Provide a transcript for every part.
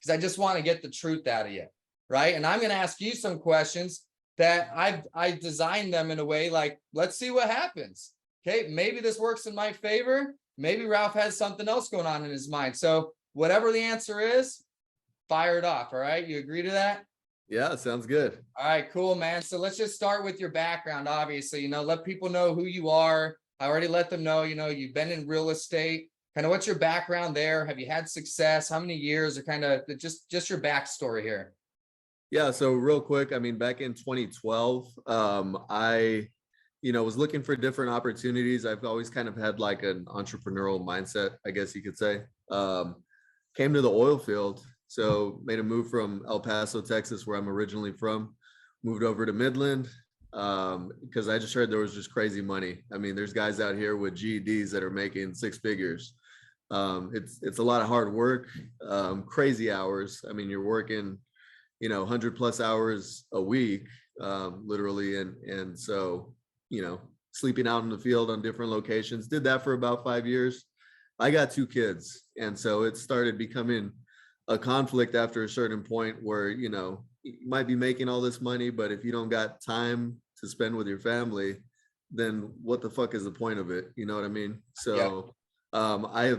because I just want to get the truth out of you, right? And I'm going to ask you some questions that I designed them in a way like, let's see what happens. Okay, maybe this works in my favor. Maybe Ralph has something else going on in his mind. So whatever the answer is, fire it off. All right, you agree to that? Yeah, sounds good. All right, cool, man. So let's just start with your background. Obviously, let people know who you are. I already let them know, you've been in real estate. Kind of what's your background there? Have you had success? How many years? Or kind of just your backstory here. Yeah, so real quick, I mean, back in 2012, I was looking for different opportunities. I've always kind of had like an entrepreneurial mindset, I guess you could say. Came to the oil field. So made a move from El Paso, Texas, where I'm originally from, moved over to Midland because I just heard there was just crazy money. I mean, there's guys out here with GEDs that are making six figures. It's a lot of hard work, crazy hours. I mean, you're working, 100+ hours a week, literally. And so, sleeping out in the field on different locations, did that for about 5 years. I got 2 kids. And so it started becoming a conflict after a certain point where, you might be making all this money, but if you don't got time to spend with your family, then what the fuck is the point of it? You know what I mean? So I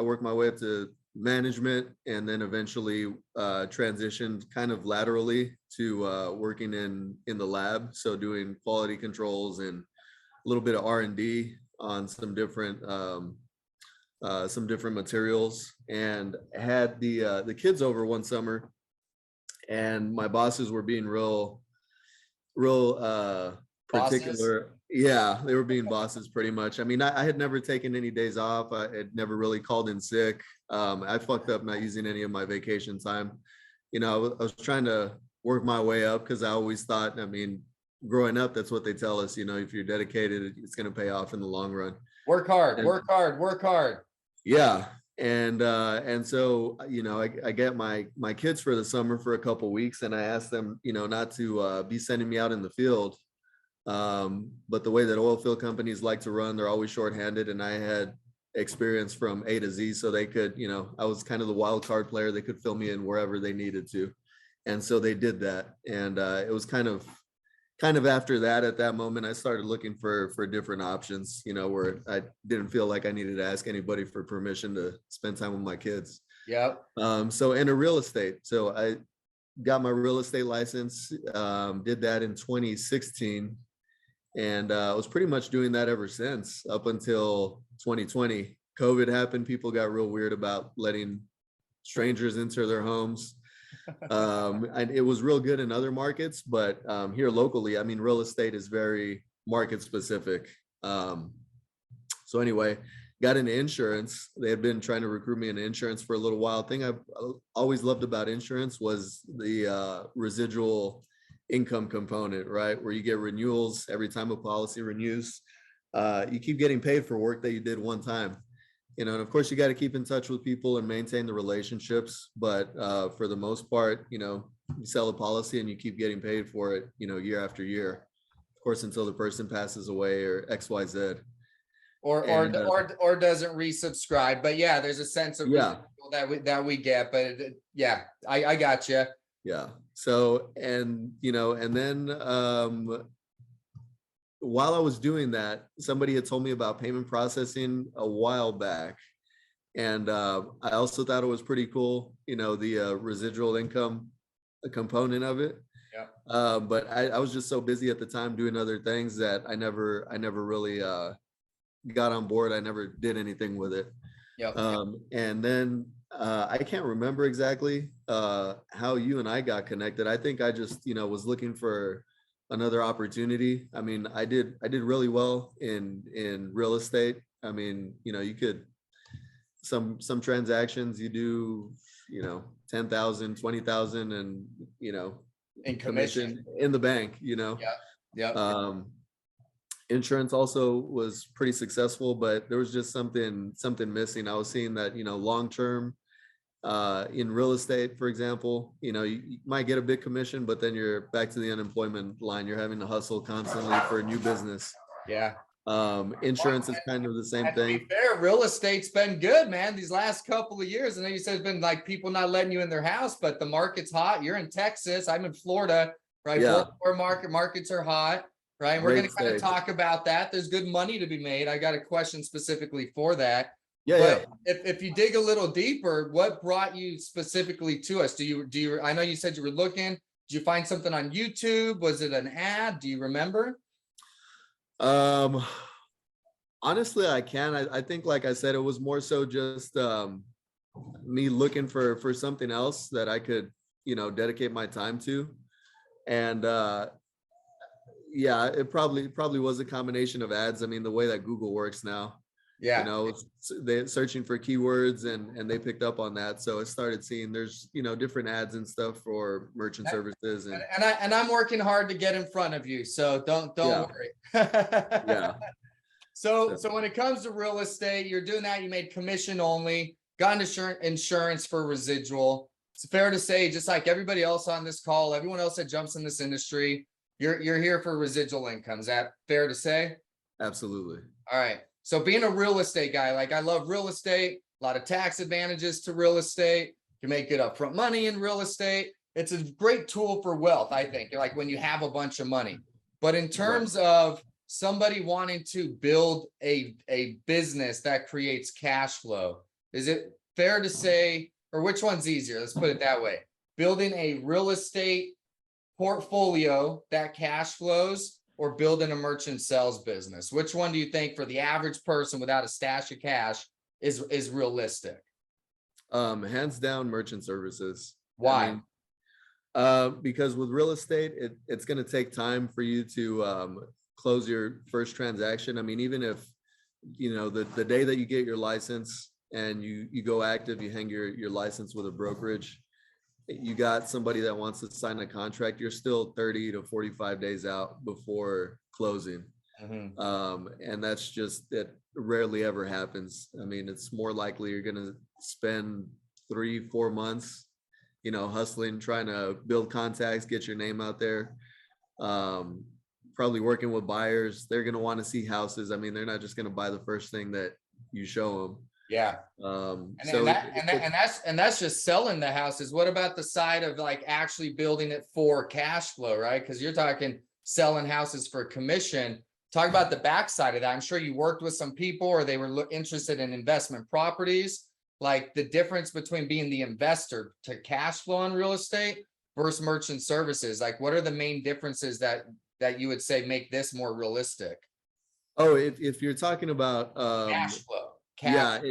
worked my way up to management and then eventually transitioned kind of laterally to working in the lab. So doing quality controls and a little bit of R&D on some different materials, and had the kids over one summer, and my bosses were being real particular. Bosses? Yeah, they were being bosses pretty much. I mean, I had never taken any days off. I had never really called in sick. I fucked up not using any of my vacation time. I was trying to work my way up because I always thought, I mean, growing up, that's what they tell us, if you're dedicated, it's going to pay off in the long run. Work hard, work hard. Yeah. And so, I get my kids for the summer for a couple weeks, and I asked them, not to be sending me out in the field. But the way that oil field companies like to run, they're always shorthanded. And I had experience from A to Z, so they could, I was kind of the wild card player. They could fill me in wherever they needed to. And so they did that. And it was kind of after that, at that moment, I started looking for different options, where I didn't feel like I needed to ask anybody for permission to spend time with my kids. Yep. So into real estate. So I got my real estate license, did that in 2016. And I was pretty much doing that ever since, up until 2020. COVID happened. People got real weird about letting strangers into their homes. And it was real good in other markets, but here locally, I mean, real estate is very market specific. So anyway, got into insurance. They had been trying to recruit me into insurance for a little while. The thing I've always loved about insurance was the residual income component, right? Where you get renewals every time a policy renews. You keep getting paid for work that you did one time. And of course, you got to keep in touch with people and maintain the relationships. But for the most part, you sell a policy and you keep getting paid for it, year after year. Of course, until the person passes away or XYZ. Or doesn't resubscribe. But yeah, there's a sense of that we get. But I got you. Yeah. So, and then while I was doing that, somebody had told me about payment processing a while back. And I also thought it was pretty cool, the residual income component of it. Yeah. But I was just so busy at the time doing other things that I never really got on board. I never did anything with it. Yeah. And then I can't remember exactly how you and I got connected. I think I just, was looking for another opportunity. I mean, I did really well in real estate. I mean, you could some transactions you do, 10,000, 20,000 and, in commission in the bank, Yeah. Insurance also was pretty successful, but there was just something missing. I was seeing that, long term in real estate, for example, you might get a big commission, but then you're back to the unemployment line. You're having to hustle constantly for a new business. Yeah. Insurance is kind of the same And to be thing. fair, real estate's been good, man, these last couple of years. I know you said it's been like people not letting you in their house, but the market's hot. You're in Texas, I'm in Florida, right? Yeah, Both markets are hot, right? And we're great gonna kind of state. talk about that. There's good money to be made. I got a question specifically for that. Yeah, yeah. But if you dig a little deeper, what brought you specifically to us? Do you, I know you said you were looking, did you find something on YouTube? Was it an ad? Do you remember? Um, honestly, I can. I think, like I said, it was more so just me looking for something else that I could, dedicate my time to. And yeah, it probably was a combination of ads. I mean, the way that Google works now, Yeah. they're searching for keywords and they picked up on that. So I started seeing there's, different ads and stuff for merchant services and And I'm working hard to get in front of you, so don't yeah, worry. yeah. So when it comes to real estate, you're doing that. You made commission only, got insurance for residual. It's fair to say, just like everybody else on this call, everyone else that jumps in this industry, you're here for residual income. Is that fair to say? Absolutely. All right. So being a real estate guy, like I love real estate, a lot of tax advantages to real estate. You make good upfront money in real estate. It's a great tool for wealth, I think, like when you have a bunch of money. But in terms of somebody wanting to build a business that creates cash flow, is it fair to say, or which one's easier? Let's put it that way. Building a real estate portfolio that cash flows, or building a merchant sales business? Which one do you think for the average person without a stash of cash is realistic? Hands down, merchant services. Why? I mean, because with real estate, it's going to take time for you to close your first transaction. I mean, even if, the day that you get your license and you go active, you hang your license with a brokerage, you got somebody that wants to sign a contract, you're still 30 to 45 days out before closing. And that's just, that rarely ever happens. I mean, it's more likely you're going to spend 3-4 months, hustling, trying to build contacts, get your name out there. Probably working with buyers. They're going to want to see houses. I mean, they're not just going to buy the first thing that you show them. Yeah. And that's just selling the houses. What about the side of like actually building it for cash flow, right? Because you're talking selling houses for commission. Talk about the backside of that. I'm sure you worked with some people, or they were interested in investment properties. Like the difference between being the investor to cash flow on real estate versus merchant services. Like, what are the main differences that you would say make this more realistic? Oh, if you're talking about Cash flow. Yeah,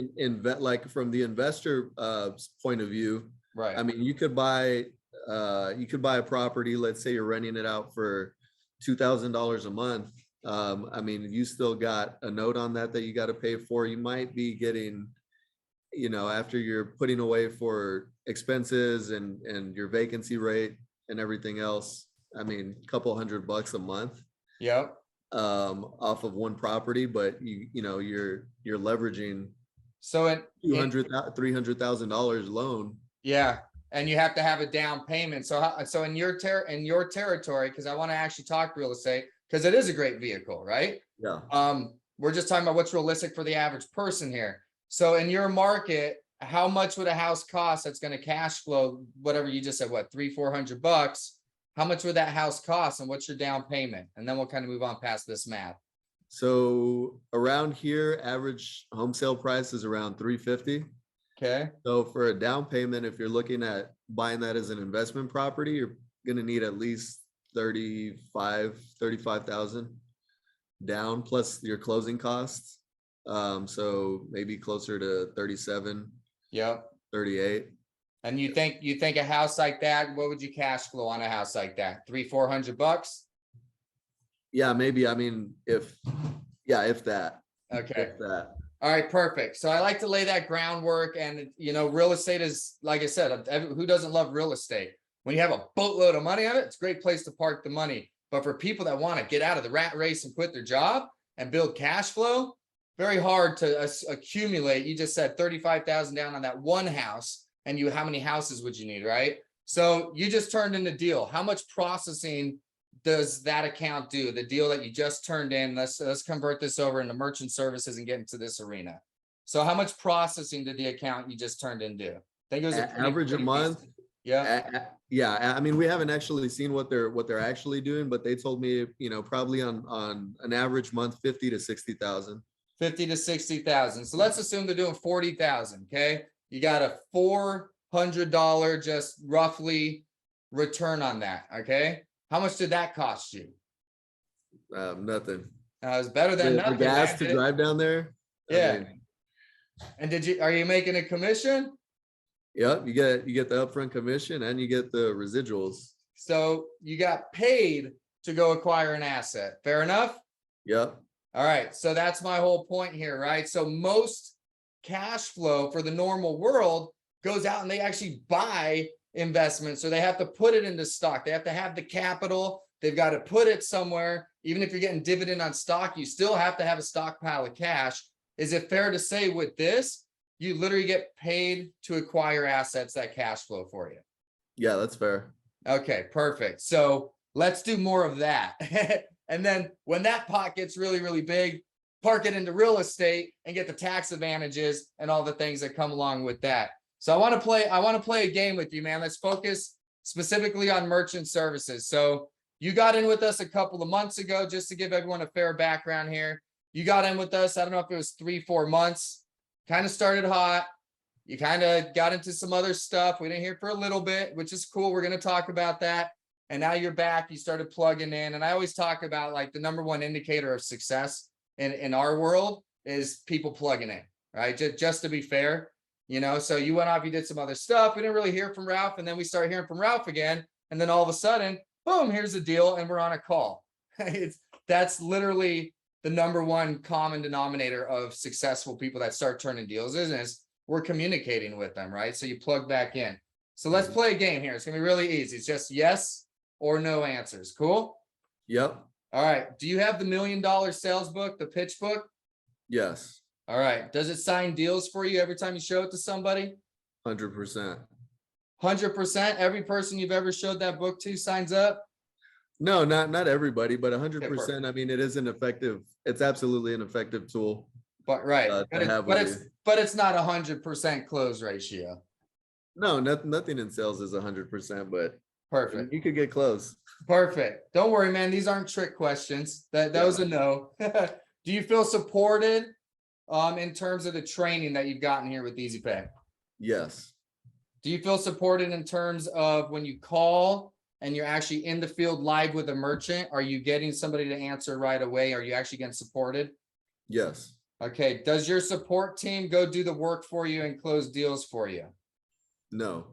like from the investor point of view, Right. I mean, you could buy a property. Let's say you're renting it out for $2,000 a month. I mean, you still got a note on that you got to pay for. You might be getting, after you're putting away for expenses and your vacancy rate and everything else, I mean, a couple $100 a month. Yep. Off of one property, but you're leveraging so in $300,000 loan. Yeah, and you have to have a down payment. So in your territory, because I want to actually talk real estate, because it is a great vehicle, right? Yeah. We're just talking about what's realistic for the average person here. So in your market, how much would a house cost that's going to cash flow, whatever you just said, what, $300-400? How much would that house cost, and what's your down payment? And then we'll kind of move on past this math. So around here, average home sale price is around $350,000. Okay. So for a down payment, if you're looking at buying that as an investment property, you're going to need at least $35,000 down, plus your closing costs. So maybe closer to 37. Yep. 38. And you think a house like that, what would you cash flow on a house like that? $300-400? Yeah, maybe. I mean, if that. Okay. If that. All right, perfect. So I like to lay that groundwork, and real estate is, like I said, who doesn't love real estate? When you have a boatload of money on it, it's a great place to park the money. But for people that want to get out of the rat race and quit their job and build cash flow, very hard to accumulate. You just said 35,000 down on that one house. And how many houses would you need, right? So you just turned in a deal. How much processing does that account do? The deal that you just turned in, let's convert this over into merchant services and get into this arena. So how much processing did the account you just turned in do? I think it was Average a month. decent. Yeah. Yeah, I mean, we haven't actually seen what they're actually doing, but they told me, you know, probably on an average month, 50 to 60,000. 50 to 60,000. So let's assume they're doing 40,000. Okay. You got a $400 just roughly return on that. Okay. How much did that cost you? Nothing. It was better than The nothing. gas Man. to drive down there. Yeah. I mean, And are you making a commission? yep, you get the upfront commission and you get the residuals. So you got paid to go acquire an asset. Fair enough? Yep. All right. So that's my whole point here, right? So most cash flow for the normal world goes out and they actually buy investments. So they have to put it into stock. They have to have the capital. They've got to put it somewhere. Even if you're getting dividend on stock, you still have to have a stockpile of cash. Is it fair to say with this, you literally get paid to acquire assets that cash flow for you? Yeah, that's fair. Okay, perfect. So let's do more of that. And then when that pot gets really, really big, park it into real estate and get the tax advantages and all the things that come along with that. So I want to play a game with you, man. Let's focus specifically on merchant services. So you got in with us a couple of months ago, just to give everyone a fair background here. You got in with us, I don't know if it was 3-4 months, kind of started hot. You kind of got into some other stuff. We didn't hear for a little bit, which is cool. We're going to talk about that. And now you're back, you started plugging in. And I always talk about like the number one indicator of success in our world is people plugging in, right? Just to be fair, you know, so you went off, you did some other stuff. We didn't really hear from Ralph. And then we started hearing from Ralph again. And then all of a sudden, boom, here's the deal. And we're on a call. That's literally the number one common denominator of successful people that start turning deals is we're communicating with them, right? So you plug back in. So let's play a game here. It's gonna be really easy. It's just yes or no answers. Cool? Yep. All right. Do you have the $1 million sales book, the pitch book? Yes. All right. Does it sign deals for you every time you show it to somebody? 100%. 100%? Every person you've ever showed that book to signs up? No, not everybody, but 100%. perfect. I mean, it is an effective, it's absolutely an effective tool. But right. To have with you. But it's not 100% close ratio. No, nothing in sales is 100%, but Perfect. you could get close. Perfect. Don't worry, man. These aren't trick questions. That was a no. Do you feel supported in terms of the training that you've gotten here with Easy Pay? Yes. Do you feel supported in terms of when you call and you're actually in the field live with a merchant? Are you getting somebody to answer right away? Are you actually getting supported? Yes. Okay. Does your support team go do the work for you and close deals for you? No.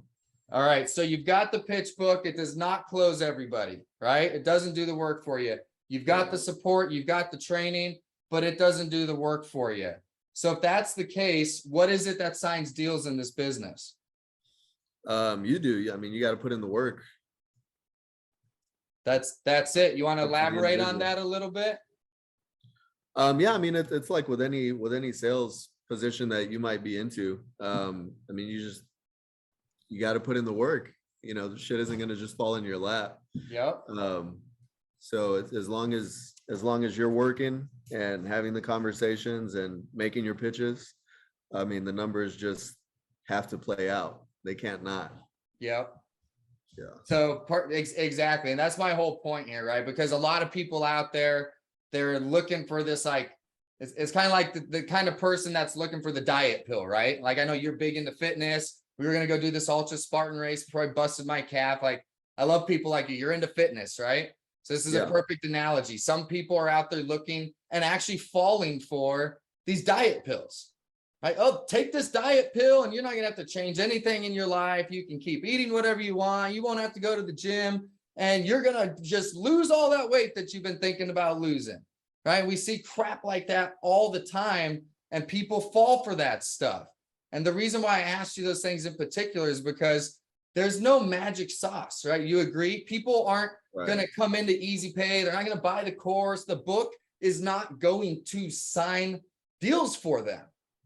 All right. So you've got the pitch book. It does not close everybody, right? It doesn't do the work for you. You've got the support, you've got the training, but it doesn't do the work for you. So if that's the case, what is it that signs deals in this business? You do. I mean, you got to put in the work. That's it. You want to Up to the elaborate on individual. that a little bit? Yeah, I mean, it's like with any sales position that you might be into. I mean, you got to put in the work. You know, the shit isn't going to just fall in your lap. Yep. So it's as long as you're working and having the conversations and making your pitches, I mean, the numbers just have to play out. They can't not. Yep. Yeah. So exactly. And that's my whole point here, right? Because a lot of people out there, they're looking for this, like, it's kind of like the kind of person that's looking for the diet pill, right? Like, I know you're big into fitness. We were going to go do this ultra Spartan race before I busted my calf. Like, I love people like you. You're into fitness, right? So this is a perfect analogy. Some people are out there looking and actually falling for these diet pills. Right? Oh, take this diet pill and you're not going to have to change anything in your life. You can keep eating whatever you want. You won't have to go to the gym and you're going to just lose all that weight that you've been thinking about losing. Right? We see crap like that all the time and people fall for that stuff. And the reason why I asked you those things in particular is because there's no magic sauce, right? You agree? People aren't going to come into Easy Pay. They're not going to buy the course. The book is not going to sign deals for them,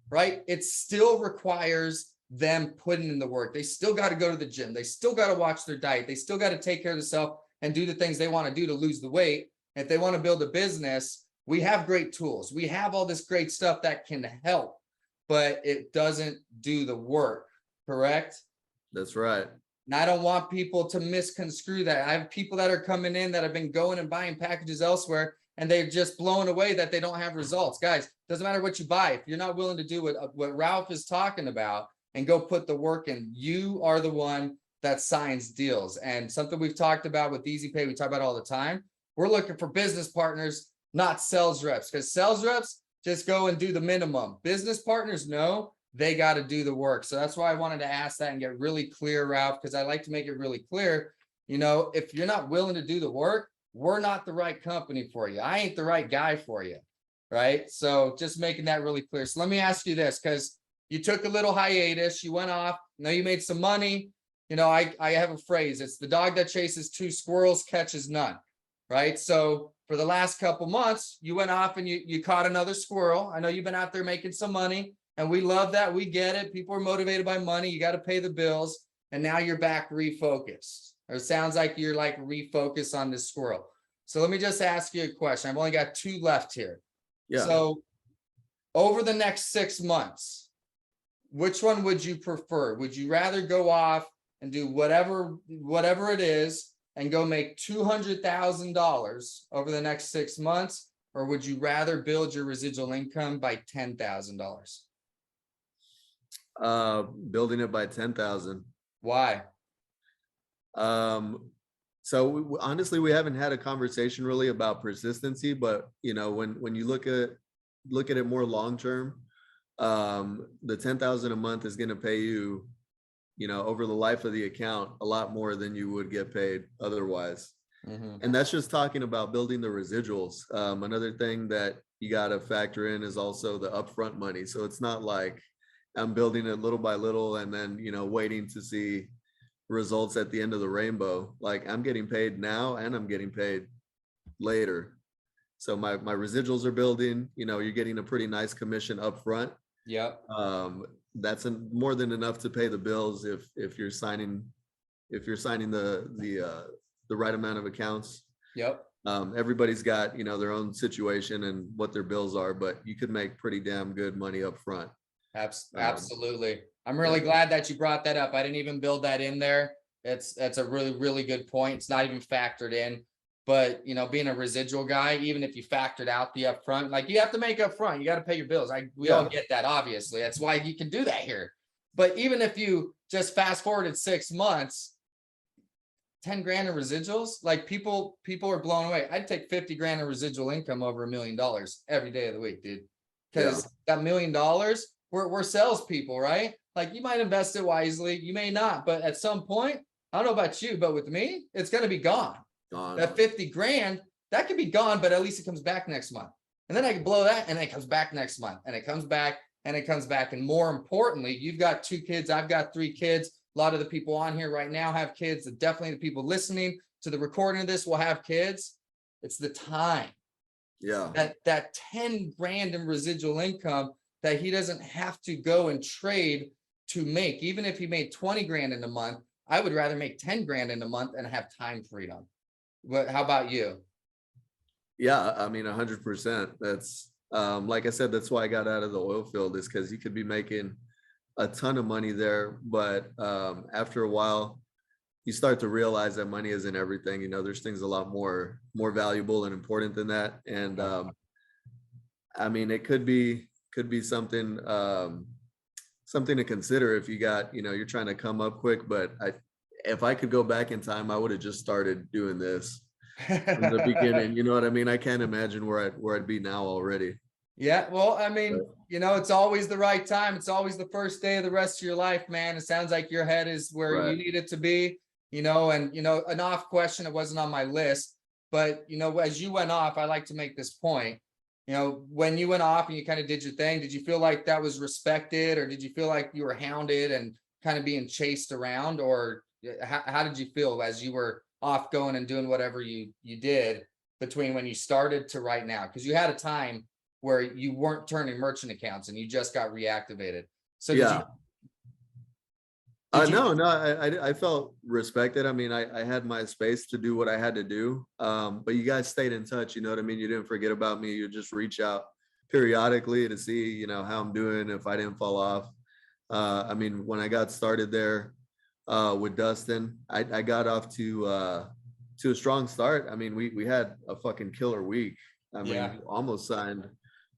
right? It still requires them putting in the work. They still got to go to the gym. They still got to watch their diet. They still got to take care of themselves. and do the things they want to do to lose the weight. If they want to build a business, we have great tools. We have all this great stuff that can help, but it doesn't do the work, correct? That's right. And I don't want people to misconstrue that. I have people that are coming in that have been going and buying packages elsewhere, and they're just blown away that they don't have results. Guys, doesn't matter what you buy. If you're not willing to do what Ralph is talking about and go put the work in, you are the one that signs deals. And something we've talked about with Easy Pay, we talk about all the time. We're looking for business partners, not sales reps, because sales reps just go and do the minimum. Business partners, no, they got to do the work. So that's why I wanted to ask that and get really clear, Ralph, because I like to make it really clear. You know, if you're not willing to do the work, we're not the right company for you. I ain't the right guy for you, right? So just making that really clear. So let me ask you this, because you took a little hiatus, you went off, now you made some money. You know, I have a phrase, it's the dog that chases two squirrels catches none, right? So for the last couple months, you went off and you caught another squirrel. I know you've been out there making some money, and we love that. We get it. People are motivated by money. You got to pay the bills. And now you're back refocused. Or it sounds like you're like refocused on this squirrel. So let me just ask you a question. I've only got 2 left here. Yeah. So over the next 6 months, which one would you prefer? Would you rather go off and do whatever it is and go make $200,000 over the next 6 months? Or would you rather build your residual income by $10,000? Building it by 10,000. Why? So honestly, we haven't had a conversation really about persistency, but you know, when you look at it more long term, the 10,000 a month is going to pay you, you know, over the life of the account, a lot more than you would get paid otherwise. Mm-hmm. And that's just talking about building the residuals. Another thing that you got to factor in is also the upfront money. So it's not like I'm building it little by little and then, you know, waiting to see results at the end of the rainbow. Like I'm getting paid now and I'm getting paid later. So my residuals are building, you know, you're getting a pretty nice commission up front. Yep. That's more than enough to pay the bills if you're signing the right amount of accounts. Yep. Everybody's got, you know, their own situation and what their bills are, but you could make pretty damn good money up front. Absolutely. I'm really glad that you brought that up. I didn't even build that in there. That's a really, really good point. It's not even factored in. But, you know, being a residual guy, even if you factored out the upfront, like you have to make upfront, you got to pay your bills. We all get that, obviously. That's why you can do that here. But even if you just fast forwarded 6 months, 10 grand in residuals, like people are blown away. I'd take 50 grand in residual income over $1 million every day of the week, dude. Because that $1 million, we're salespeople, right? Like you might invest it wisely, you may not, but at some point, I don't know about you, but with me, it's going to be gone. That 50 grand, that could be gone, but at least it comes back next month. And then I can blow that and it comes back next month and it comes back and it comes back. And more importantly, you've got 2 kids. I've got 3 kids. A lot of the people on here right now have kids. Definitely the people listening to the recording of this will have kids. It's the time. Yeah. That 10 grand in residual income that he doesn't have to go and trade to make. Even if he made 20 grand in a month, I would rather make 10 grand in a month and have time freedom. But how about you? Yeah, I mean, 100%. That's like I said, that's why I got out of the oil field, is because you could be making a ton of money there, but after a while, you start to realize that money isn't everything. You know, there's things a lot more valuable and important than that. And I mean, it could be something something to consider if you got, you know, you're trying to come up quick. But if I could go back in time, I would have just started doing this from the beginning. You know what I mean? I can't imagine where I'd be now already. Yeah, well, I mean, you know, it's always the right time. It's always the first day of the rest of your life, man. It sounds like your head is where you need it to be, you know. And, you know, an off question, it wasn't on my list, but, you know, as you went off, I like to make this point. You know, when you went off and you kind of did your thing, did you feel like that was respected, or did you feel like you were hounded and kind of being chased around? Or how did you feel as you were off going and doing whatever you did between when you started to right now? Because you had a time where you weren't turning merchant accounts and you just got reactivated. So Did you? No, I felt respected. I mean, I had my space to do what I had to do. But you guys stayed in touch, you know what I mean? You didn't forget about me. You just reach out periodically to see, you know, how I'm doing, if I didn't fall off. I mean, when I got started there with Dustin, I got off to a strong start. I mean, we had a fucking killer week. I mean, Yeah. we almost signed,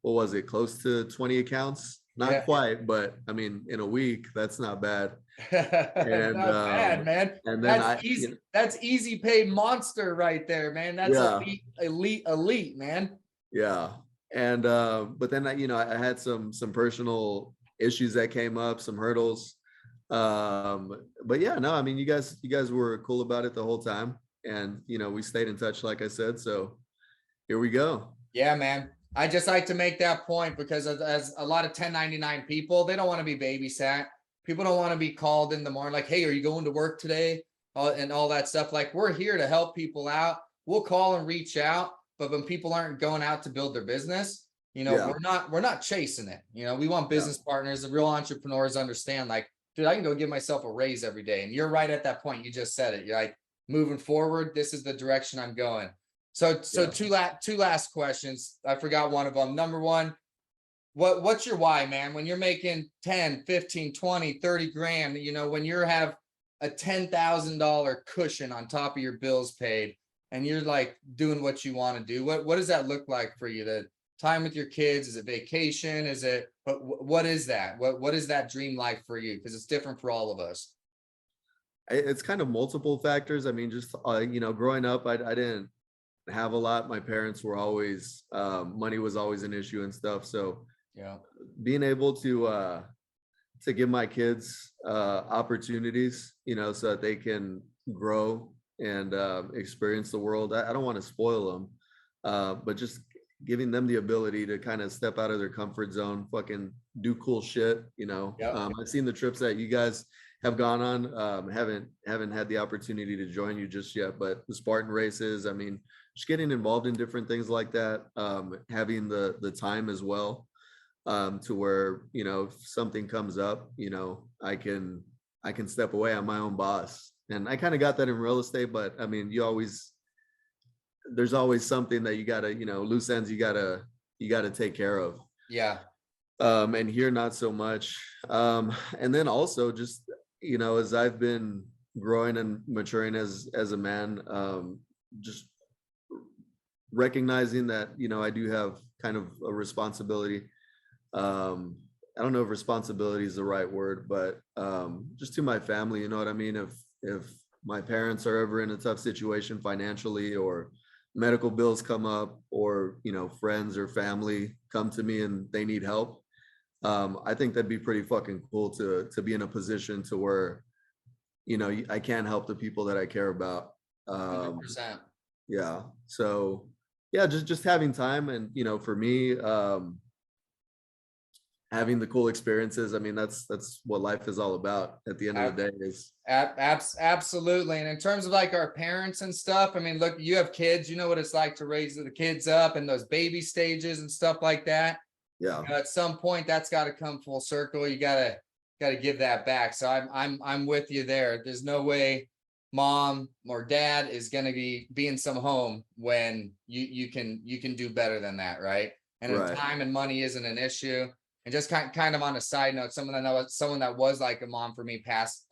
what was it, close to 20 accounts? Not Yeah. quite, but I mean, in a week, that's not bad. And Not bad, man. and then That's I, easy. That's easy paid monster right there, man. That's yeah, elite, elite, elite, man. yeah. And but then I had some personal issues that came up, some hurdles. But yeah, no, I mean, you guys were cool about it the whole time, and we stayed in touch, like I said. So here we go. Yeah, man. I just like to make that point because as a lot of 1099 people, they don't want to be babysat. People don't want to be called in the morning, like, hey, are you going to work today? And all that stuff. Like, we're here to help people out. We'll call and reach out. But when people aren't going out to build their business, Yeah, we're not chasing it. We want yeah, business partners. The real entrepreneurs understand, like, dude, I can go give myself a raise every day. And you're right at that point. You just said it. You're like, moving forward, this is the direction I'm going. So yeah. two last questions. I forgot one of them. Number one, what's your why, man? When you're making 10, 15, 20, 30 grand, when you have a $10,000 cushion on top of your bills paid and you're like doing what you want to do, what does that look like for you? The time with your kids? Is it vacation? Is it, but what is that? What is that dream life for you? Because it's different for all of us. It's kind of multiple factors. I mean, just growing up, I didn't have a lot. My parents were always money was always an issue and stuff. So Yeah. being able to give my kids opportunities, so that they can grow and experience the world. I don't want to spoil them, but just giving them the ability to kind of step out of their comfort zone, fucking do cool shit. Yep. I've seen the trips that you guys have gone on. Haven't had the opportunity to join you just yet, but the Spartan races, I mean, just getting involved in different things like that, having the time as well, to where if something comes up, I can step away. I'm my own boss, and I kind of got that in real estate. But I mean, there's always something that you gotta, loose ends you gotta take care of. Yeah. And here not so much. And then also just as I've been growing and maturing as a man, just recognizing that I do have kind of a responsibility. I don't know if responsibility is the right word, but just to my family, you know what I mean? If my parents are ever in a tough situation financially, or medical bills come up, or friends or family come to me and they need help, I think that'd be pretty fucking cool to be in a position to where I can help the people that I care about. 100%. Yeah, so yeah, just having time, and for me, having the cool experiences. I mean, that's what life is all about at the end of the day. Is Absolutely. And in terms of like our parents and stuff, I mean, look, you have kids, you know what it's like to raise the kids up and those baby stages and stuff like that. yeah, At some point, that's got to come full circle. You gotta give that back. So I'm with you there. There's no way mom or dad is going to be in some home when you can do better than that, right? And if right, time and money isn't an issue. And just kind of on a side note, someone that was like a mom for me passed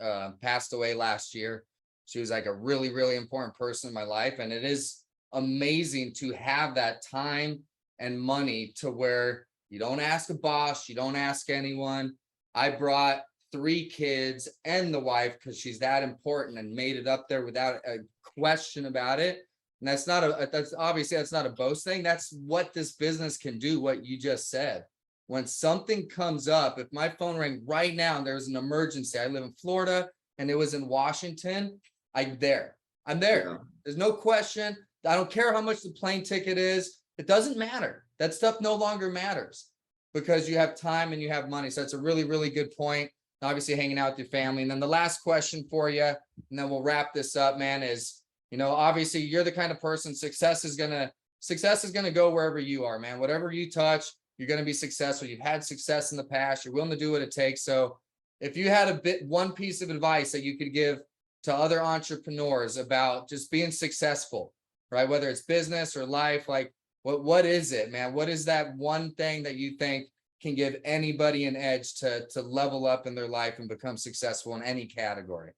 away last year. She was like a really, really important person in my life. And it is amazing to have that time and money to where you don't ask a boss, you don't ask anyone. I brought 3 kids and the wife because she's that important and made it up there without a question about it. And that's not a boast thing. That's what this business can do, what you just said. When something comes up, if my phone rang right now and there's an emergency, I live in Florida and it was in Washington, I'm there. yeah, There's no question. I don't care how much the plane ticket is. It doesn't matter. That stuff no longer matters because you have time and you have money. So it's a really, really good point. Obviously hanging out with your family. And then the last question for you, and then we'll wrap this up, man, is, obviously you're the kind of person success is going to go wherever you are, man. Whatever you touch, you're going to be successful. You've had success in the past. You're willing to do what it takes. So if you had one piece of advice that you could give to other entrepreneurs about just being successful, right? Whether it's business or life, like what is it, man? What is that one thing that you think can give anybody an edge to level up in their life and become successful in any category?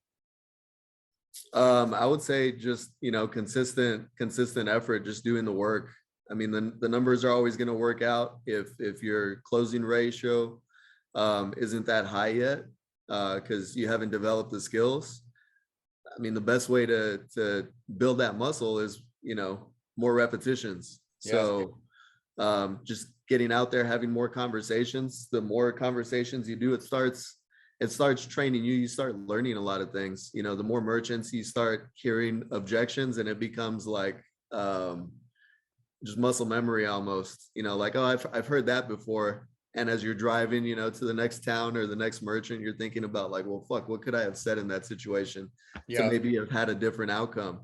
I would say just, consistent effort, just doing the work. I mean, the numbers are always going to work out if your closing ratio isn't that high yet, because you haven't developed the skills. I mean, the best way to build that muscle is, more repetitions. So just getting out there, having more conversations. The more conversations you do, it starts training you. You start learning a lot of things. The more merchants you start hearing objections, and it becomes like just muscle memory almost. Like, oh, I've heard that before. And as you're driving, to the next town or the next merchant, you're thinking about like, well, fuck, what could I have said in that situation to maybe have had a different outcome?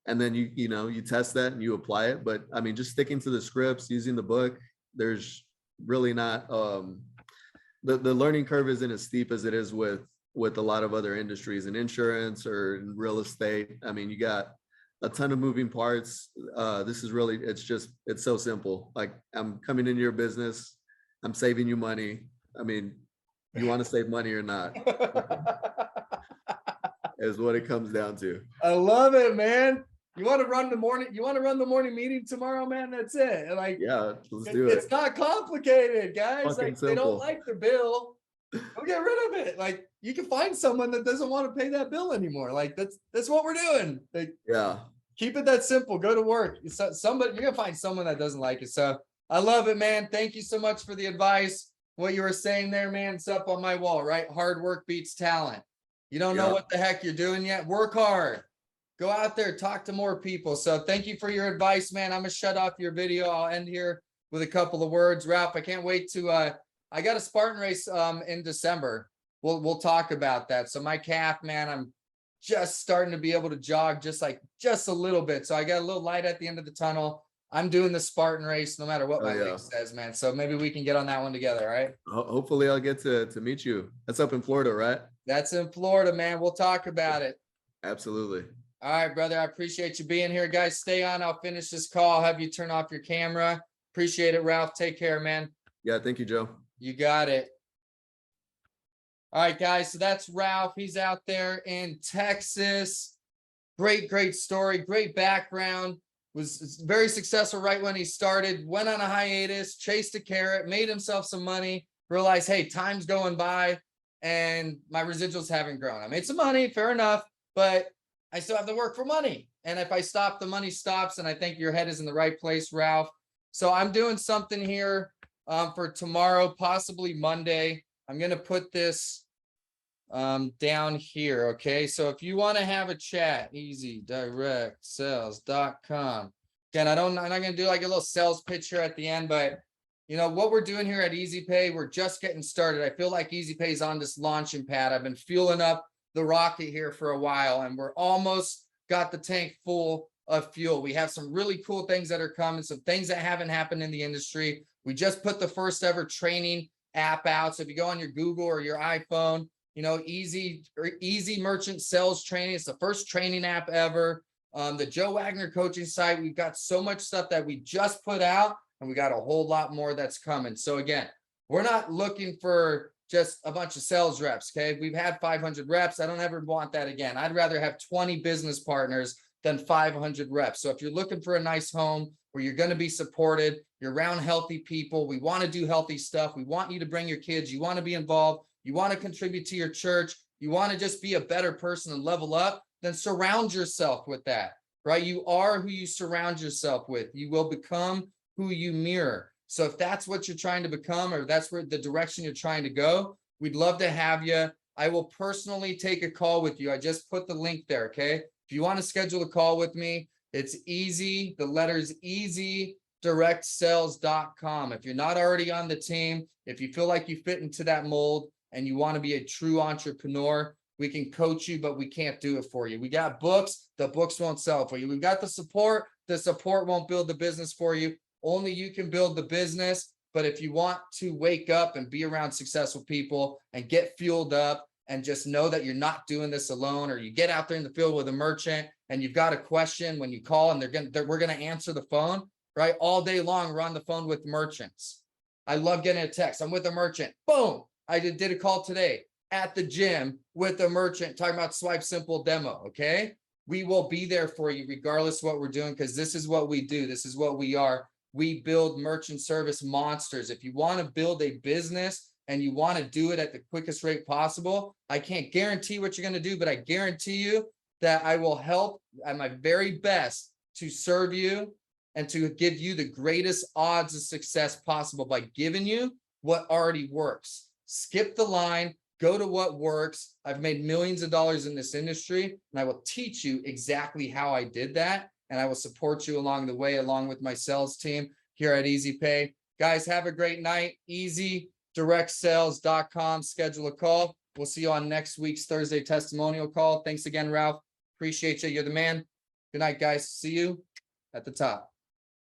And then you test that and you apply it. But I mean, just sticking to the scripts, using the book, there's really not the learning curve isn't as steep as it is with a lot of other industries, in insurance or in real estate. I mean, you got a ton of moving parts. This is really, it's so simple. Like, I'm coming into your business, I'm saving you money. I mean, you want to save money or not is what it comes down to. I love it, man. You want to run the morning meeting tomorrow, man? That's it. Like, yeah, let's do it. It's not complicated, guys. Fucking like, they don't like their bill, go get rid of it. Like, you can find someone that doesn't want to pay that bill anymore. Like, that's what we're doing. Like, yeah, keep it that simple. Go to work. Somebody, you're gonna find someone that doesn't like it. So I love it, man. Thank you so much for the advice. What you were saying there, man, it's up on my wall, right? Hard work beats talent. You don't know what the heck you're doing yet? Work hard. Go out there, talk to more people. So thank you for your advice, man. I'm gonna shut off your video. I'll end here with a couple of words. Ralph, I can't wait to I got a Spartan race in December. We'll talk about that. So my calf, man, I'm just starting to be able to jog just a little bit. So I got a little light at the end of the tunnel. I'm doing the Spartan race no matter what my leg says, man. So maybe we can get on that one together, all right? Hopefully I'll get to meet you. That's up in Florida, right? That's in Florida, man. We'll talk about it. Absolutely. All right, brother. I appreciate you being here. Guys, stay on. I'll finish this call. Have you turn off your camera. Appreciate it, Ralph. Take care, man. Yeah, thank you, Joe. You got it. All right, guys. So that's Ralph. He's out there in Texas. Great story. Great background. Was very successful right when he started. Went on a hiatus, chased a carrot, made himself some money, realized, hey, time's going by and my residuals haven't grown. I made some money, fair enough, but I still have to work for money. And if I stop, the money stops. And I think your head is in the right place, Ralph. So I'm doing something here for tomorrow, possibly Monday. I'm going to put this down here. Okay. So if you want to have a chat, easydirectsales.com. Again, I'm not going to do like a little sales pitch here at the end, but what we're doing here at EasyPay, we're just getting started. I feel like EasyPay is on this launching pad. I've been fueling up the rocket here for a while, and we're almost got the tank full of fuel. We have some really cool things that are coming, some things that haven't happened in the industry. We just put the first ever training app out. So if you go on your Google or your iPhone, Easy Merchant Sales Training. It's the first training app ever. The Joe Wagner coaching site. We've got so much stuff that we just put out, and we got a whole lot more that's coming. So again, we're not looking for just a bunch of sales reps. Okay. We've had 500 reps. I don't ever want that again. I'd rather have 20 business partners than 500 reps. So if you're looking for a nice home where you're going to be supported, you're around healthy people, we want to do healthy stuff. We want you to bring your kids. You want to be involved. You want to contribute to your church. You want to just be a better person and level up, then surround yourself with that, right? You are who you surround yourself with. You will become who you mirror. So if that's what you're trying to become, or that's where the direction you're trying to go, we'd love to have you. I will personally take a call with you. I just put the link there. Okay. If you want to schedule a call with me, it's easy. The letters easydirectsales.com. If you're not already on the team, if you feel like you fit into that mold and you want to be a true entrepreneur, we can coach you, but we can't do it for you. We got books. The books won't sell for you. We've got the support. The support won't build the business for you. Only you can build the business, But if you want to wake up and be around successful people and get fueled up and just know that you're not doing this alone, or you get out there in the field with a merchant and you've got a question when you call and we're going to answer the phone, right? All day long, we're on the phone with merchants. I love getting a text. I'm with a merchant. Boom. I did a call today at the gym with a merchant talking about Swipe Simple demo. Okay. We will be there for you regardless of what we're doing, because this is what we do. This is what we are. We build merchant service monsters. If you want to build a business and you want to do it at the quickest rate possible, I can't guarantee what you're going to do, but I guarantee you that I will help at my very best to serve you and to give you the greatest odds of success possible by giving you what already works. Skip the line, go to what works. I've made millions of dollars in this industry, and I will teach you exactly how I did that. And I will support you along the way, along with my sales team here at Easy Pay. Guys, have a great night. EasyDirectSales.com. Schedule a call. We'll see you on next week's Thursday testimonial call. Thanks again, Ralph. Appreciate you. You're the man. Good night, guys. See you at the top.